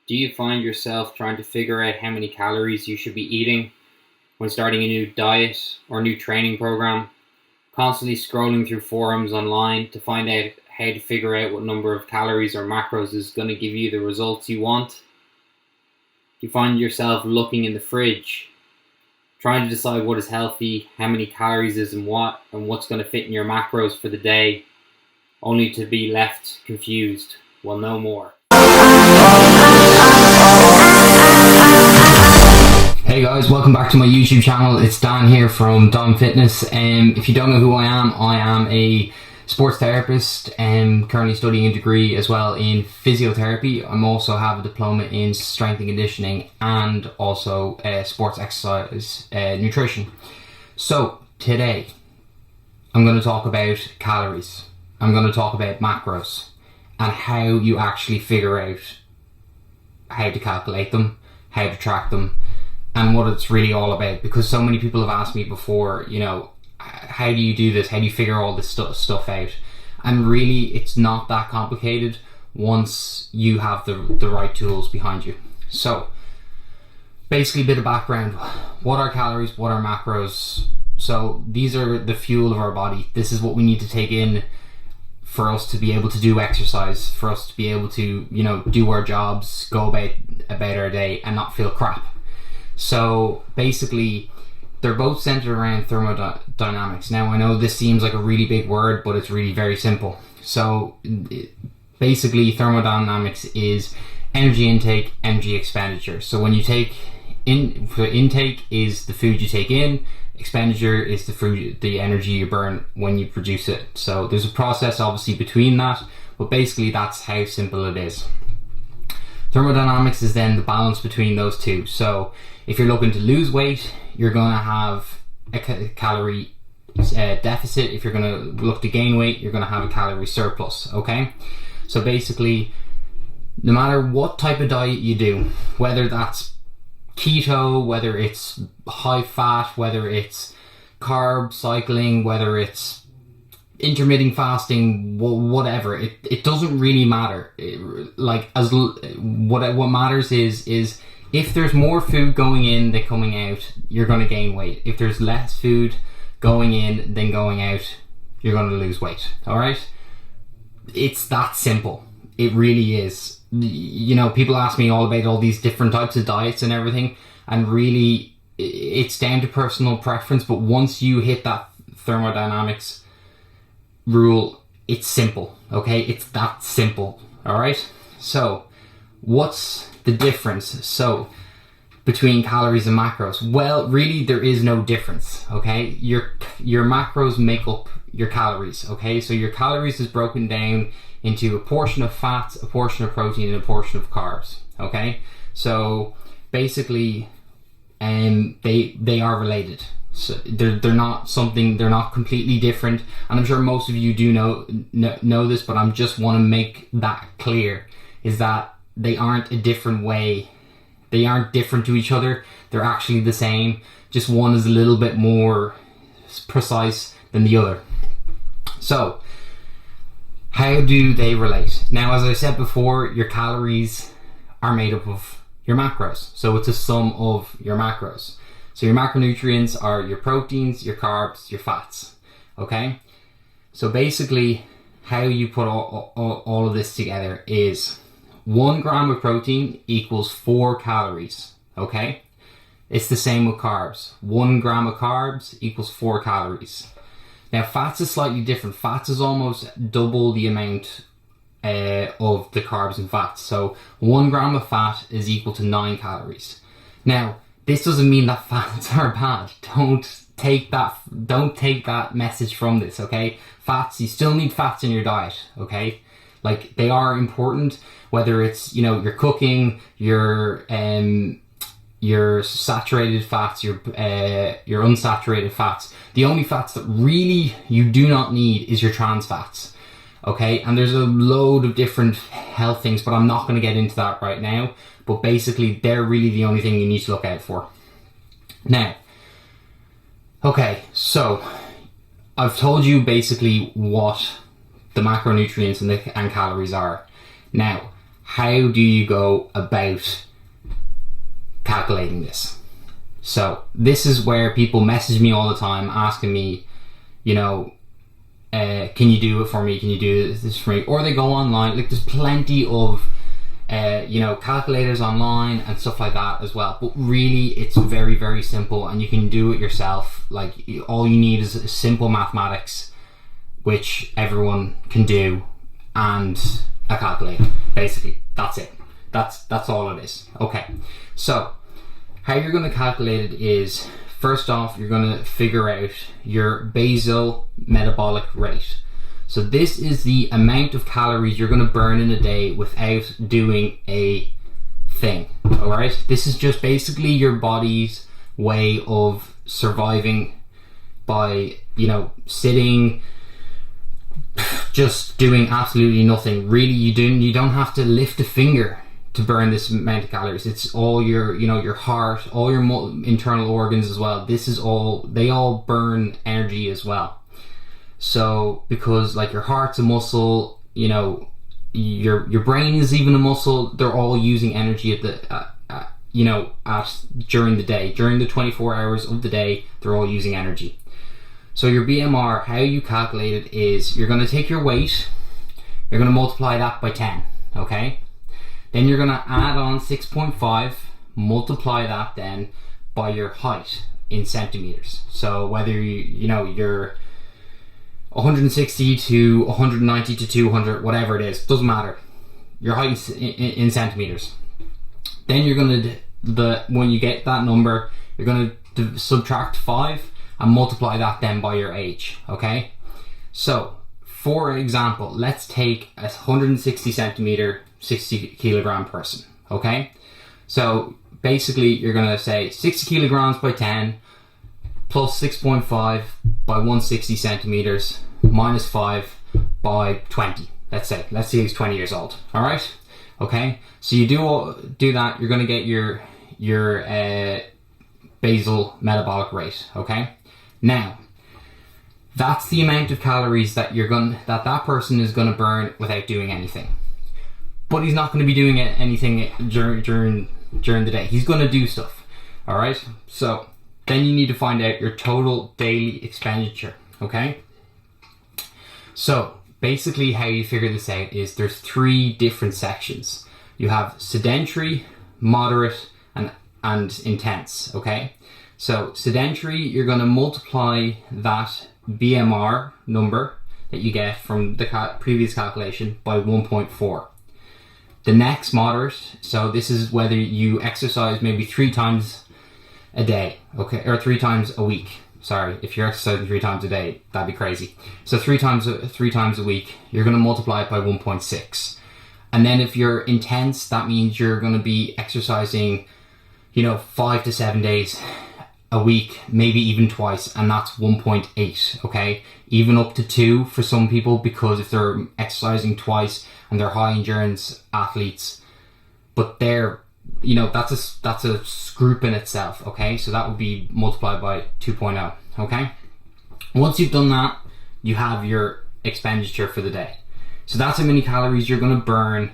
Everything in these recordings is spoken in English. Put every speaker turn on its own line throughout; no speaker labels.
Do you find yourself trying to figure out how many calories you should be eating when starting a new diet or new training program? Constantly scrolling through forums online to find out how to figure out what number of calories or macros is going to give you the results you want? You find yourself looking in the fridge, trying to decide what is healthy, how many calories is in what, and what's going to fit in your macros for the day, only to be left confused. Well, no more.
Hey guys, welcome back to my YouTube channel. It's Dan here from DOMFitness. If you don't know who I am a sports therapist and currently studying a degree as well in physiotherapy. I also have a diploma in strength and conditioning and also sports exercise nutrition. So today I'm going to talk about calories. I'm going to talk about macros and how you actually figure out how to calculate them, how to track them, and what it's really all about. Because so many people have asked me before, how do you do this? How do you figure all this stuff out? And really, it's not that complicated once you have the right tools behind you. So, basically a bit of background. What are calories? What are macros? So, these are the fuel of our body. This is what we need to take in for us to be able to do exercise, for us to be able to, do our jobs, go about our day and not feel crap. So basically, they're both centered around thermodynamics. Now, I know this seems like a really big word, but it's really very simple. So basically, thermodynamics is energy intake, energy expenditure. So when you take intake is the food you take in, expenditure is the energy you burn when you produce it. So there's a process obviously between that, but basically that's how simple it is. Thermodynamics is then the balance between those two. So if you're looking to lose weight, you're going to have a calorie deficit. If you're going to look to gain weight, you're going to have a calorie surplus. Okay, so basically, no matter what type of diet you do, whether that's keto, whether it's high fat, whether it's carb cycling, whether it's intermittent fasting, whatever, it doesn't really matter. What matters is if there's more food going in than coming out, you're going to gain weight. If there's less food going in than going out, you're going to lose weight. All right, it's that simple. It really is. People ask me all about all these different types of diets and everything, and really it's down to personal preference. But once you hit that thermodynamics rule, it's simple. Okay, it's that simple. All right, so what's the difference between calories and macros? Well, really there is no difference. Okay, your macros make up your calories. Okay, so your calories is broken down into a portion of fats, a portion of protein, and a portion of carbs. Okay, so basically they are related. So they're not completely different, and I'm sure most of you do know this, but I just want to make that clear, is that they aren't a different way. They aren't different to each other. They're actually the same. Just one is a little bit more precise than the other. So, how do they relate? Now, as I said before, your calories are made up of your macros. So it's a sum of your macros. So your macronutrients are your proteins, your carbs, your fats. Okay? So basically, how you put all of this together is 1 gram of protein equals 4 calories. Okay? It's the same with carbs. 1 gram of carbs equals 4 calories. Now, fats is slightly different. Fats is almost double the amount of the carbs and fats. So 1 gram of fat is equal to 9 calories. Now, this doesn't mean that fats are bad. Don't take that message from this, okay? Fats, you still need fats in your diet, okay? Like, they are important, whether it's, your cooking, your saturated fats, your unsaturated fats. The only fats that really you do not need is your trans fats. Okay, and there's a load of different health things, but I'm not going to get into that right now. But basically, they're really the only thing you need to look out for. Now, okay, so I've told you basically what the macronutrients and calories are. Now, how do you go about calculating this? So this is where people message me all the time asking me, you know, can you do it for me? Can you do this for me? Or they go online. Like, there's plenty of calculators online and stuff like that as well. But really, it's very, very simple, and you can do it yourself. Like, all you need is simple mathematics, which everyone can do, and a calculator. Basically, that's it. That's all it is. Okay, so how you're going to calculate it is, first off, you're going to figure out your basal metabolic rate. So this is the amount of calories you're going to burn in a day without doing a thing. All right? This is just basically your body's way of surviving by, sitting, just doing absolutely nothing. Really, you don't have to lift a finger to burn this amount of calories. It's all your heart, all your internal organs as well. They all burn energy as well. So, because like your heart's a muscle, your brain is even a muscle. They're all using energy during the day, during the 24 hours of the day. They're all using energy. So your BMR, how you calculate it is, you're going to take your weight, you're going to multiply that by 10, okay? Then you're going to add on 6.5, multiply that then by your height in centimeters. So whether you're 160 to 190 to 200, whatever it is, doesn't matter. Your height in centimeters. Then you're going to, when you get that number, you're going to subtract 5 and multiply that then by your age, okay? So, for example, let's take a 160 centimeter, 60 kilogram person, okay? So, basically, you're going to say 60 kilograms by 10 plus 6.5 by 160 centimeters minus 5 by 20. Let's say he's 20 years old. All right, okay. So you do that. You're going to get your basal metabolic rate. Okay. Now, that's the amount of calories that that person is going to burn without doing anything. But he's not going to be doing anything during the day. He's going to do stuff. All right. So then you need to find out your total daily expenditure, okay? So basically how you figure this out is there's 3 different sections. You have sedentary, moderate, and intense, okay? So sedentary, you're going to multiply that BMR number that you get from the previous calculation by 1.4. The next moderate, so this is whether you exercise maybe 3 times a day, okay, or 3 times a week. Sorry, if you're exercising 3 times a day, that'd be crazy. So 3 times a week, you're going to multiply it by 1.6. And then if you're intense, that means you're going to be exercising, 5 to 7 days a week, maybe even twice, and that's 1.8, okay? Even up to 2 for some people, because if they're exercising twice and they're high endurance athletes, but they're that's a group in itself, okay? So that would be multiplied by 2.0, okay? Once you've done that, you have your expenditure for the day. So that's how many calories you're going to burn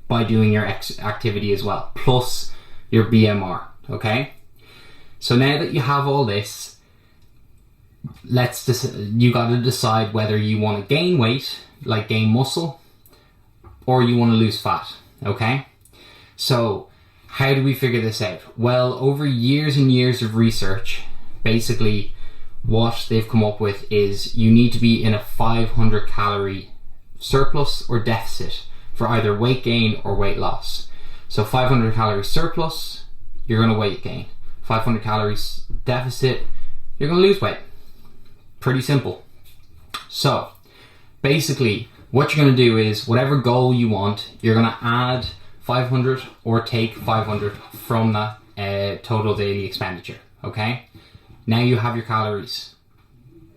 by doing your activity as well, plus your BMR, okay? So now that you have all this, you got to decide whether you want to gain weight, like gain muscle, or you want to lose fat, okay? So how do we figure this out? Well, over years and years of research, basically what they've come up with is you need to be in a 500 calorie surplus or deficit for either weight gain or weight loss. So 500 calorie surplus, you're going to weight gain. 500 calories deficit, you're going to lose weight. Pretty simple. So basically what you're going to do is whatever goal you want, you're going to add 500 or take 500 from that total daily expenditure, okay? Now you have your calories,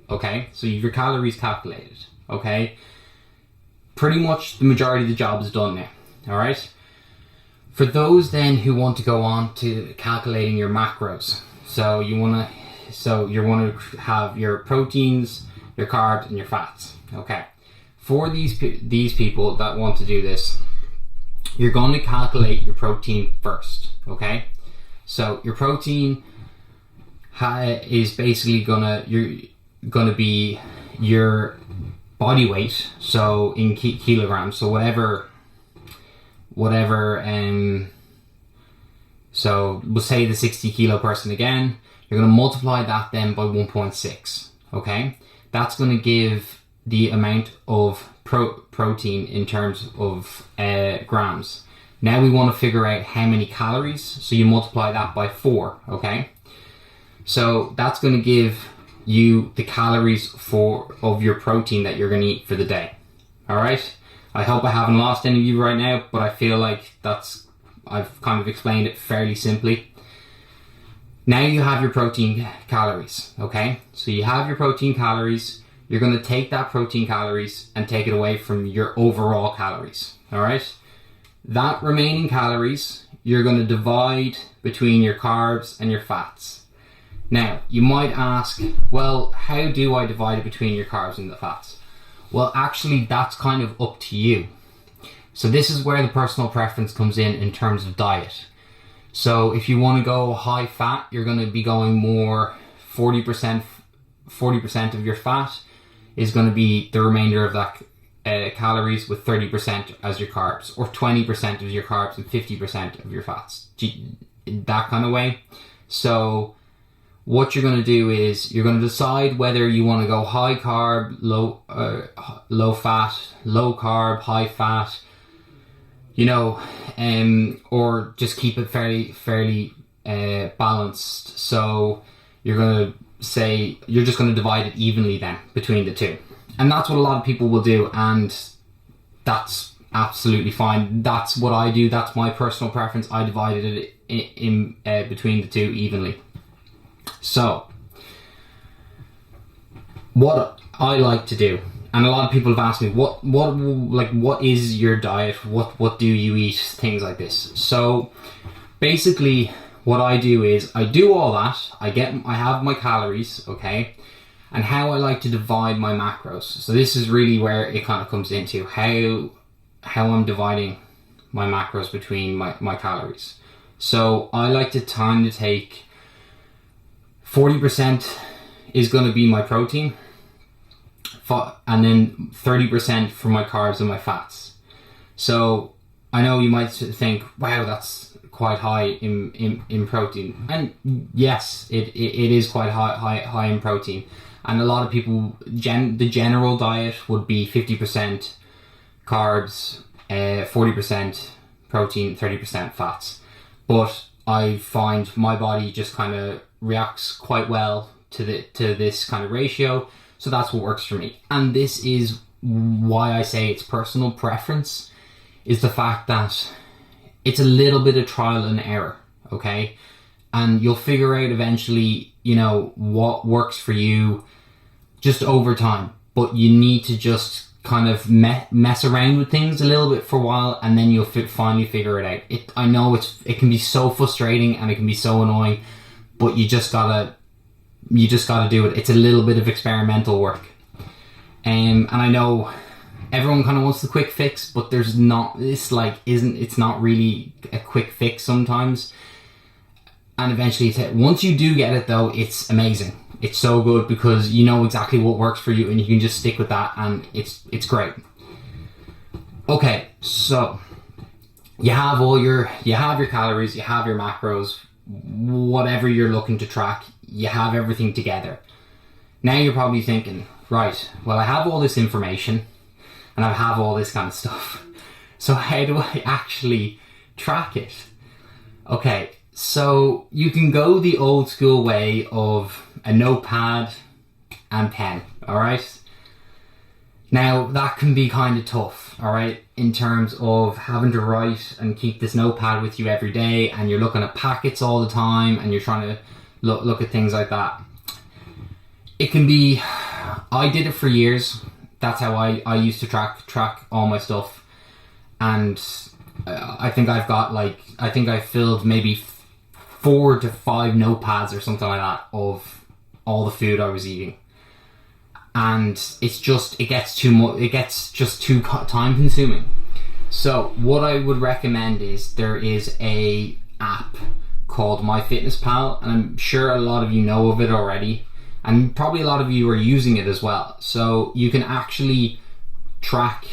okay? So you have your calories calculated, okay? Pretty much the majority of the job is done now, all right? For those then who want to go on to calculating your macros, so you want to have your proteins, your carbs, and your fats, okay? For these people that want to do this, you're going to calculate your protein first, okay? So your protein is basically gonna be your body weight, so in kilograms. So so we'll say the 60 kilo person again. You're gonna multiply that then by 1.6. Okay, that's gonna give the amount of protein in terms of grams. Now we want to figure out how many calories, so you multiply that by 4, okay? So that's going to give you the calories of your protein that you're going to eat for the day. All right? I hope I haven't lost any of you right now, but I feel like I've kind of explained it fairly simply. Now you have your protein calories, okay? So you have your protein calories. You're going to take that protein calories and take it away from your overall calories, all right? That remaining calories, you're going to divide between your carbs and your fats. Now, you might ask, well, how do I divide it between your carbs and the fats? Well, actually, that's kind of up to you. So this is where the personal preference comes in terms of diet. So if you want to go high fat, you're going to be going more 40% of your fat is going to be the remainder of that calories, with 30% as your carbs, or 20% of your carbs and 50% of your fats, that kind of way. So what you're going to do is you're going to decide whether you want to go high carb, low fat, low carb, high fat, or just keep it fairly balanced. So you're going to say you're just going to divide it evenly then between the two. And that's what a lot of people will do, and that's absolutely fine. That's what I do. That's my personal preference. I divided it in between the two evenly. So, what I like to do, and a lot of people have asked me, what is your diet? What do you eat? Things like this. So, basically, what I do is I do all that. I have my calories, okay. And how I like to divide my macros. So this is really where it kind of comes into how I'm dividing my macros between my calories. So I like to take 40% is going to be my protein, and then 30% for my carbs and my fats. So I know you might think, wow, that's quite high in protein. And yes, it is quite high in protein. And a lot of people, the general diet would be 50% carbs, 40% protein, 30% fats. But I find my body just kind of reacts quite well to this kind of ratio. So that's what works for me. And this is why I say it's personal preference, is the fact that it's a little bit of trial and error, okay? And you'll figure out eventually, what works for you just over time. But you need to just kind of mess around with things a little bit for a while, and then you'll finally figure it out. I know it can be so frustrating and it can be so annoying, but you just gotta do it. It's a little bit of experimental work. And I know everyone kind of wants the quick fix, but it's not really a quick fix sometimes. And eventually, once you do get it though, it's amazing. It's so good because you know exactly what works for you and you can just stick with that, and it's great. Okay, so you have your calories, you have your macros, whatever you're looking to track, you have everything together. Now you're probably thinking, right, well, I have all this information and I have all this kind of stuff. So how do I actually track it? Okay, so you can go the old school way of a notepad and pen, alright? Now that can be kind of tough, alright, in terms of having to write and keep this notepad with you every day, and you're looking at packets all the time and you're trying to look at things like that. It can be, I did it for years. That's how I used to track all my stuff, and I think I filled maybe 4 to 5 notepads or something like that of all the food I was eating, and it gets too much. It gets just too time consuming. So what I would recommend is there is a app called MyFitnessPal, and I'm sure a lot of you know of it already, and probably a lot of you are using it as well. So you can actually track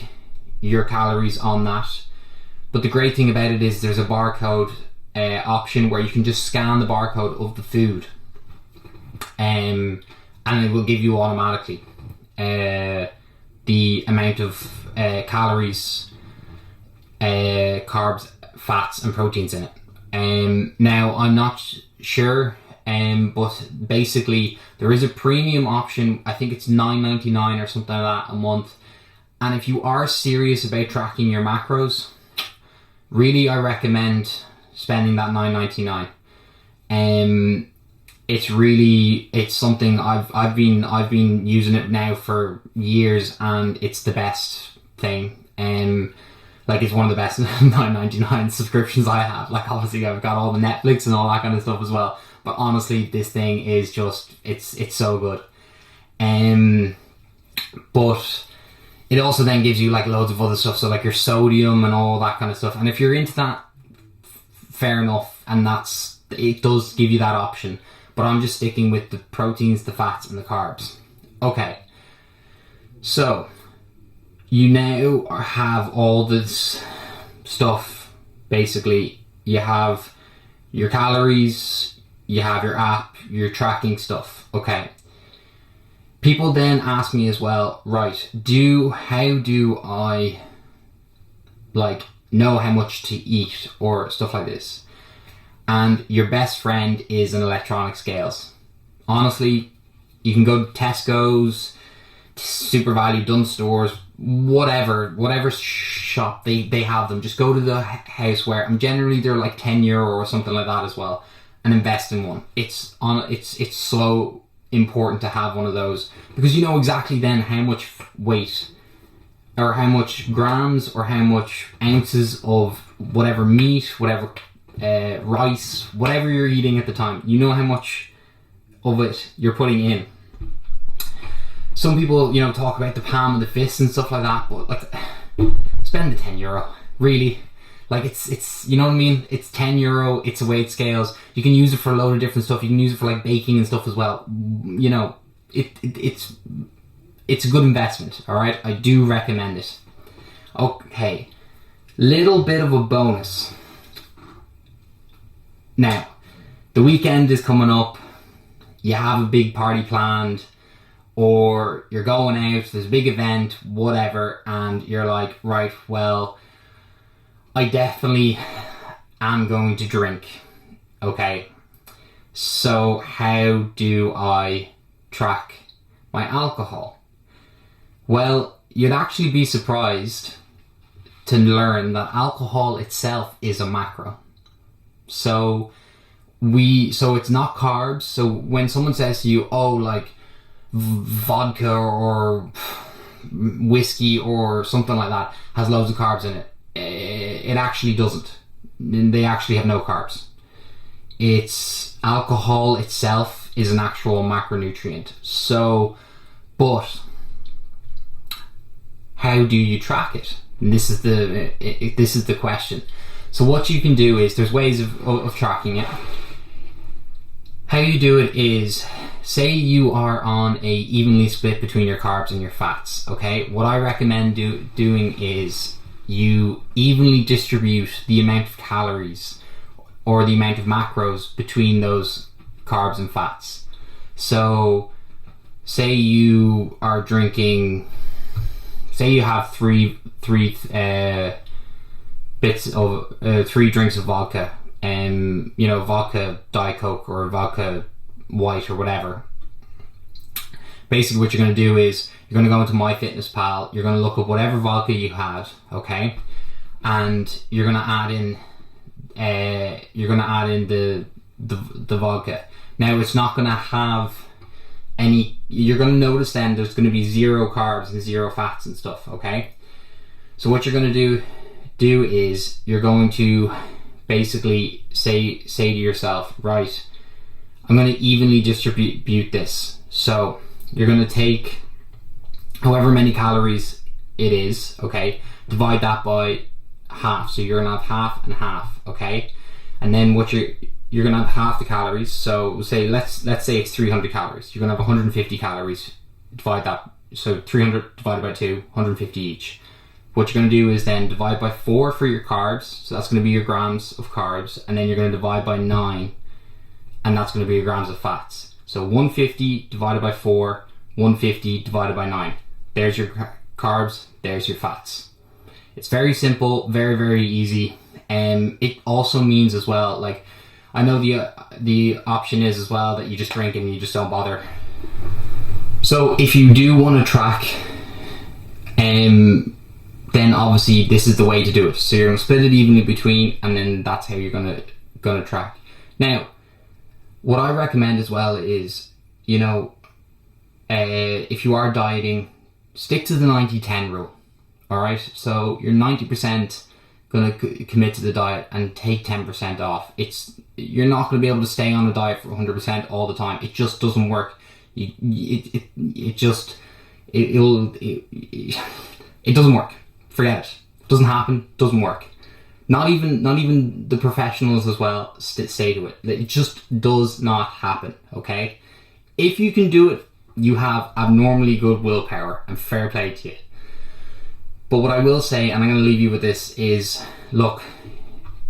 your calories on that. But the great thing about it is there's a barcode option where you can just scan the barcode of the food, and it will give you automatically the amount of calories, carbs, fats and proteins in it. Now I'm not sure, but basically there is a premium option. I think it's $9.99 or something like that a month, and if you are serious about tracking your macros, really I recommend spending that $9.99. It's something I've been using it now for years, and it's the best thing. Like, it's one of the best $9.99 subscriptions I have. Like, obviously I've got all the Netflix and all that kind of stuff as well, but honestly this thing is just, it's so good. But it also then gives you like loads of other stuff, so like your sodium and all that kind of stuff, and if you're into that, fair enough, and it does give you that option. But I'm just sticking with the proteins, the fats and the carbs. Okay, so you now have all this stuff. Basically, you have your calories, you have your app, your tracking stuff. Okay. People then ask me as well, right, how do I like know how much to eat or stuff like this? And your best friend is an electronic scales. Honestly, you can go to Tesco's, Super Value, Dunnes Stores, whatever shop they have them. Just go to the houseware, and generally they're like €10 or something like that as well, and invest in one. It's so important to have one of those, because you know exactly then how much weight or how much grams or how much ounces of whatever meat, whatever rice, whatever you're eating at the time, you know how much of it you're putting in. Some people, you know, talk about the palm of the fist and stuff like that, but like, spend the €10, really. Like, it's you know what I mean? It's €10, it's a weight scales. You can use it for a load of different stuff. You can use it for like baking and stuff as well. You know, it's a good investment, alright? I do recommend it. Okay, little bit of a bonus. Now, the weekend is coming up, you have a big party planned, or you're going out, there's a big event, whatever, and you're like, right, well, I definitely am going to drink. Okay, so how do I track my alcohol? Well, you'd actually be surprised to learn that alcohol itself is a macro. So it's not carbs. So when someone says to you, oh, like vodka or whiskey or something like that has loads of carbs in it, it actually doesn't. They actually have no carbs. It's alcohol itself is an actual macronutrient. So, but how do you track it? And this is the question. So what you can do is, there's ways of tracking it. How you do it is, say you are on a evenly split between your carbs and your fats, okay? What I recommend doing is you evenly distribute the amount of calories or the amount of macros between those carbs and fats. So say you are drinking, say you have three drinks of vodka, you know, vodka Diet Coke or vodka white or whatever. Basically what you're going to do is you're going to go into MyFitnessPal, you're going to look up whatever vodka you had, okay, and you're going to add in the vodka. Now it's not going to have any, you're going to notice then there's going to be 0 carbs and 0 fats and stuff, okay? So what you're going to do is you're going to basically say to yourself, right, I'm going to evenly distribute this. So you're going to take however many calories it is, okay, divide that by half. So you're gonna have half and half, okay? And then what you're gonna have half the calories. So say let's say it's 300 calories. You're gonna have 150 calories. Divide that. So 300 divided by 2, 150 each. What you're going to do is then divide by 4 for your carbs, so that's going to be your grams of carbs, and then you're going to divide by 9, and that's going to be your grams of fats. So 150 divided by 4, 150 divided by 9. There's your carbs, there's your fats. It's very simple, very, very easy. It also means as well, like, I know the option is as well that you just drink and you just don't bother. So if you do want to track, then obviously this is the way to do it. So you're going to split it evenly between, and then that's how you're going to track. Now, what I recommend as well is, you know, if you are dieting, stick to the 90-10 rule. All right, so you're 90% going to commit to the diet and take 10% off. You're not going to be able to stay on the diet for 100% all the time. It just doesn't work. It doesn't work. Forget it. Doesn't happen. Doesn't work. Not even the professionals as well say to it. It just does not happen. Okay. If you can do it, you have abnormally good willpower, and fair play to you. But what I will say, and I'm going to leave you with this, is look,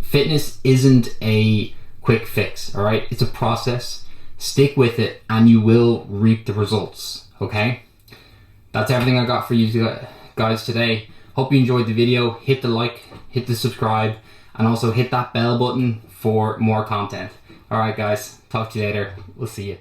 fitness isn't a quick fix. All right, it's a process. Stick with it, and you will reap the results. Okay. That's everything I got for you guys today. Hope you enjoyed the video. Hit the like, hit the subscribe, and also hit that bell button for more content. Alright guys, talk to you later. We'll see you.